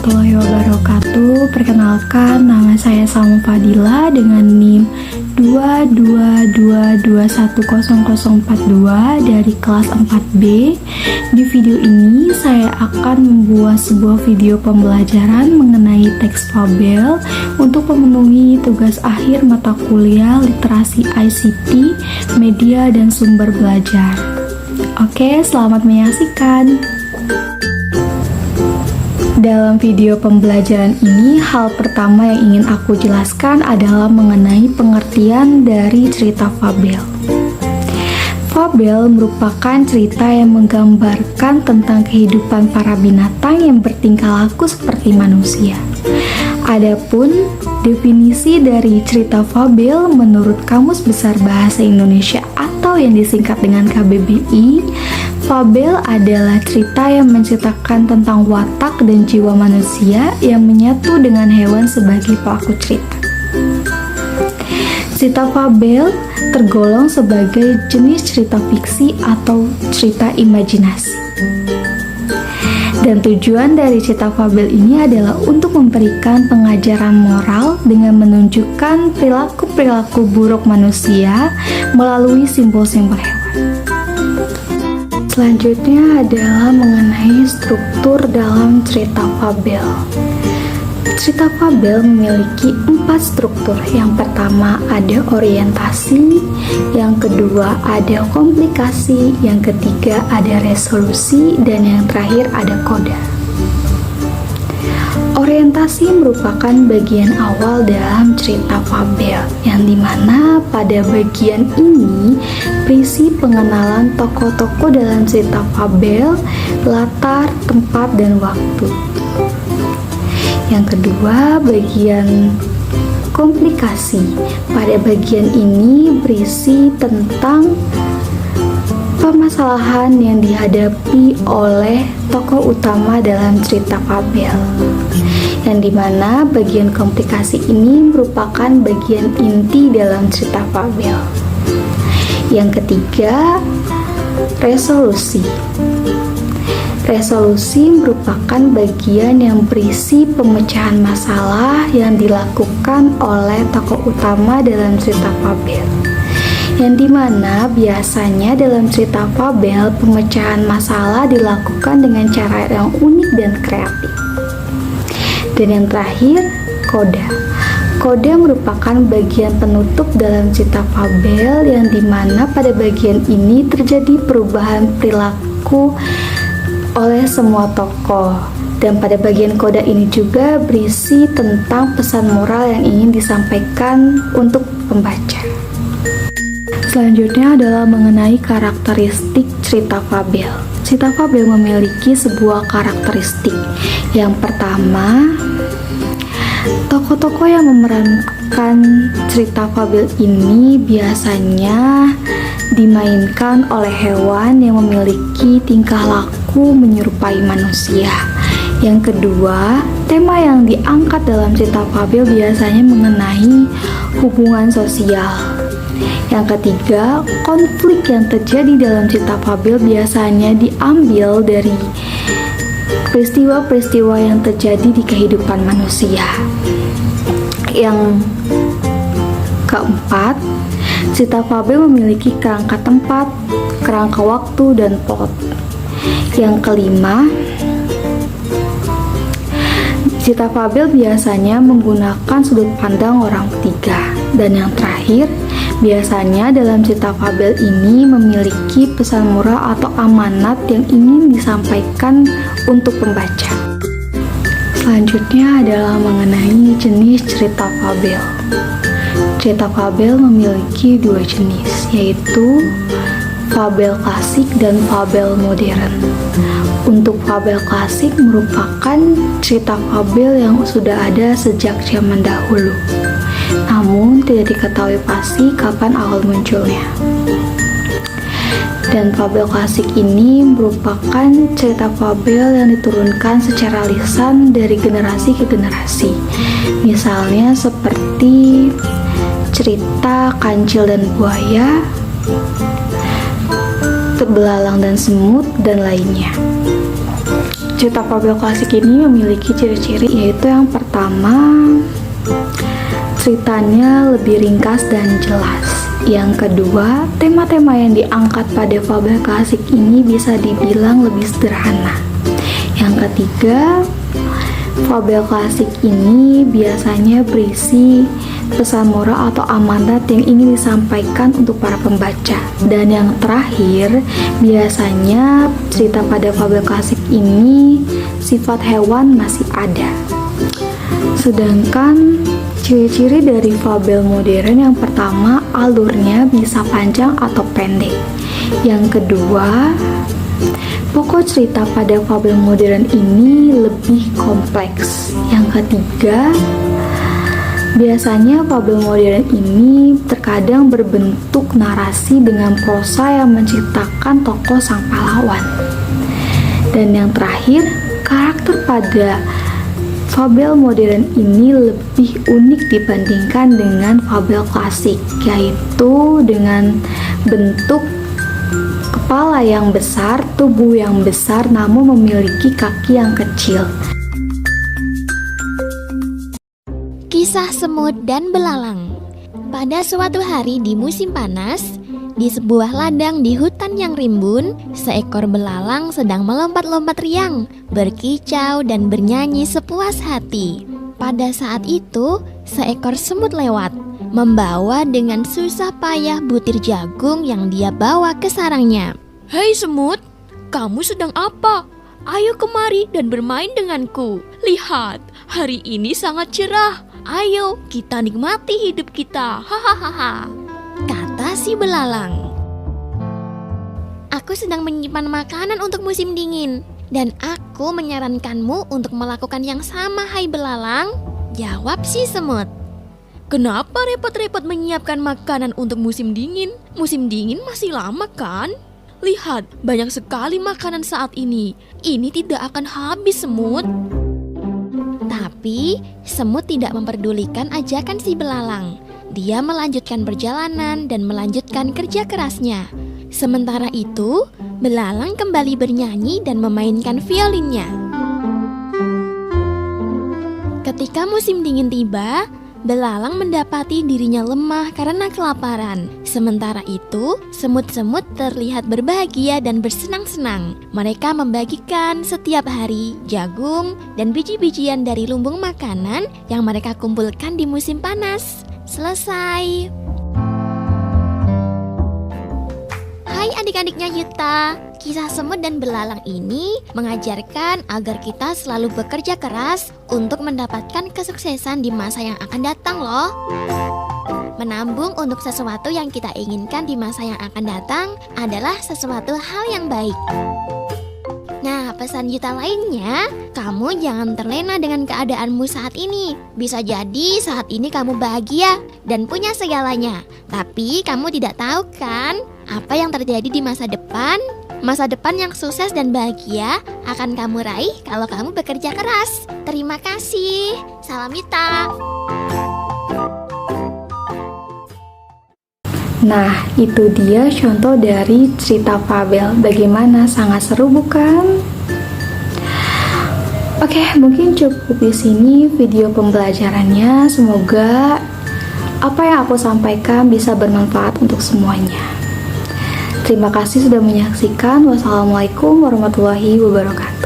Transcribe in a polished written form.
warahmatullahi wabarakatuh. Perkenalkan, nama saya Salma Fadila dengan NIM 222210042 dari kelas 4B. Di video ini saya akan membuat sebuah video pembelajaran mengenai teks fabel untuk memenuhi tugas akhir mata kuliah Literasi ICT, Media dan Sumber Belajar. Oke, selamat menyaksikan. Dalam video pembelajaran ini, hal pertama yang ingin aku jelaskan adalah mengenai pengertian dari cerita fabel. Fabel merupakan cerita yang menggambarkan tentang kehidupan para binatang yang bertingkah laku seperti manusia. Adapun definisi dari cerita fabel menurut Kamus Besar Bahasa Indonesia atau yang disingkat dengan KBBI, fabel adalah cerita yang menceritakan tentang watak dan jiwa manusia yang menyatu dengan hewan sebagai pelaku cerita. Cerita fabel tergolong sebagai jenis cerita fiksi atau cerita imajinasi. Dan tujuan dari cerita fabel ini adalah untuk memberikan pengajaran moral dengan menunjukkan perilaku-perilaku buruk manusia melalui simbol-simbol hewan. Selanjutnya adalah mengenai struktur dalam cerita fabel. Cerita fabel memiliki 4 struktur. Yang pertama ada orientasi, yang kedua ada komplikasi, yang ketiga ada resolusi, dan yang terakhir ada koda. Orientasi merupakan bagian awal dalam cerita fabel, yang dimana pada bagian ini berisi pengenalan tokoh-tokoh dalam cerita fabel, latar, tempat, dan waktu. Yang kedua, bagian komplikasi. Pada bagian ini berisi tentang permasalahan yang dihadapi oleh tokoh utama dalam cerita fabel, yang dimana bagian komplikasi ini merupakan bagian inti dalam cerita fabel. Yang ketiga, resolusi. Resolusi merupakan bagian yang berisi pemecahan masalah yang dilakukan oleh tokoh utama dalam cerita fabel, yang dimana biasanya dalam cerita fabel pemecahan masalah dilakukan dengan cara yang unik dan kreatif. Dan yang terakhir, koda. Koda merupakan bagian penutup dalam cerita fabel, yang dimana pada bagian ini terjadi perubahan perilaku oleh semua tokoh. Dan pada bagian koda ini juga berisi tentang pesan moral yang ingin disampaikan untuk pembaca. Selanjutnya adalah mengenai karakteristik cerita fabel. Cerita fabel memiliki sebuah karakteristik. Yang pertama, tokoh-tokoh yang memerankan cerita fabel ini biasanya dimainkan oleh hewan yang memiliki tingkah laku menyerupai manusia. Yang kedua, tema yang diangkat dalam cerita fabel biasanya mengenai hubungan sosial. Yang ketiga, konflik yang terjadi dalam cerita fabel biasanya diambil dari peristiwa-peristiwa yang terjadi di kehidupan manusia. Yang keempat, cerita fabel memiliki kerangka tempat, kerangka waktu, dan plot. Yang kelima, cerita fabel biasanya menggunakan sudut pandang orang ketiga. Dan yang terakhir, biasanya dalam cerita fabel ini memiliki pesan moral atau amanat yang ingin disampaikan untuk pembaca. Selanjutnya adalah mengenai jenis cerita fabel. Cerita fabel memiliki 2 jenis, yaitu fabel klasik dan fabel modern. Untuk fabel klasik merupakan cerita fabel yang sudah ada sejak zaman dahulu, namun tidak diketahui pasti kapan awal munculnya. Dan fabel klasik ini merupakan cerita fabel yang diturunkan secara lisan dari generasi ke generasi. Misalnya seperti cerita Kancil dan Buaya, Belalang dan Semut, dan lainnya. cerita fabel klasik ini memiliki ciri-ciri, yaitu yang pertama, ceritanya lebih ringkas dan jelas. Yang kedua, tema-tema yang diangkat pada fabel klasik ini bisa dibilang lebih sederhana. Yang ketiga, fabel klasik ini biasanya berisi pesan moral atau amanat yang ingin disampaikan untuk para pembaca. Dan yang terakhir, biasanya cerita pada fabel klasik ini sifat hewan masih ada. Sedangkan ciri-ciri dari fabel modern, yang pertama, alurnya bisa panjang atau pendek. Yang kedua, pokok cerita pada fabel modern ini lebih kompleks. Yang ketiga, biasanya fabel modern ini terkadang berbentuk narasi dengan prosa yang menciptakan tokoh sang pahlawan. Dan yang terakhir, karakter pada fabel modern ini lebih unik dibandingkan dengan fabel klasik, yaitu dengan bentuk kepala yang besar, tubuh yang besar, namun memiliki kaki yang kecil. Kisah semut dan belalang. Pada suatu hari di musim panas, di sebuah ladang di hutan yang rimbun, seekor belalang sedang melompat-lompat riang, berkicau dan bernyanyi sepuas hati. Pada saat itu, seekor semut lewat, membawa dengan susah payah butir jagung yang dia bawa ke sarangnya. Hei semut, kamu sedang apa? Ayo kemari dan bermain denganku. Lihat, hari ini sangat cerah. Ayo, kita nikmati hidup kita. Hahaha, kata si belalang. Aku sedang menyimpan makanan untuk musim dingin, dan aku menyarankanmu untuk melakukan yang sama, hai belalang, jawab si semut. kenapa repot-repot menyiapkan makanan untuk musim dingin? Musim dingin masih lama kan? Lihat, banyak sekali makanan saat ini. Ini tidak akan habis, semut. Tapi semut tidak memperdulikan ajakan si belalang. Dia melanjutkan perjalanan dan melanjutkan kerja kerasnya. Sementara itu, belalang kembali bernyanyi dan memainkan violinnya. Ketika musim dingin tiba, belalang mendapati dirinya lemah karena kelaparan. Sementara itu, semut-semut terlihat berbahagia dan bersenang-senang. Mereka membagikan setiap hari jagung dan biji-bijian dari lumbung makanan yang mereka kumpulkan di musim panas. Selesai. Hai adik-adiknya Yuta, kisah semut dan belalang ini mengajarkan agar kita selalu bekerja keras untuk mendapatkan kesuksesan di masa yang akan datang loh. Menabung untuk sesuatu yang kita inginkan di masa yang akan datang adalah sesuatu hal yang baik. Nah, pesan Yuta lainnya, kamu jangan terlena dengan keadaanmu saat ini. Bisa jadi saat ini kamu bahagia dan punya segalanya, tapi kamu tidak tahu kan apa yang terjadi di masa depan? Masa depan yang sukses dan bahagia akan kamu raih kalau kamu bekerja keras. Terima kasih. Salam Yuta. Nah, itu dia contoh dari cerita fabel. Bagaimana, sangat seru bukan? Oke, mungkin cukup di sini video pembelajarannya. Semoga apa yang aku sampaikan bisa bermanfaat untuk semuanya. Terima kasih sudah menyaksikan. Wassalamualaikum warahmatullahi wabarakatuh.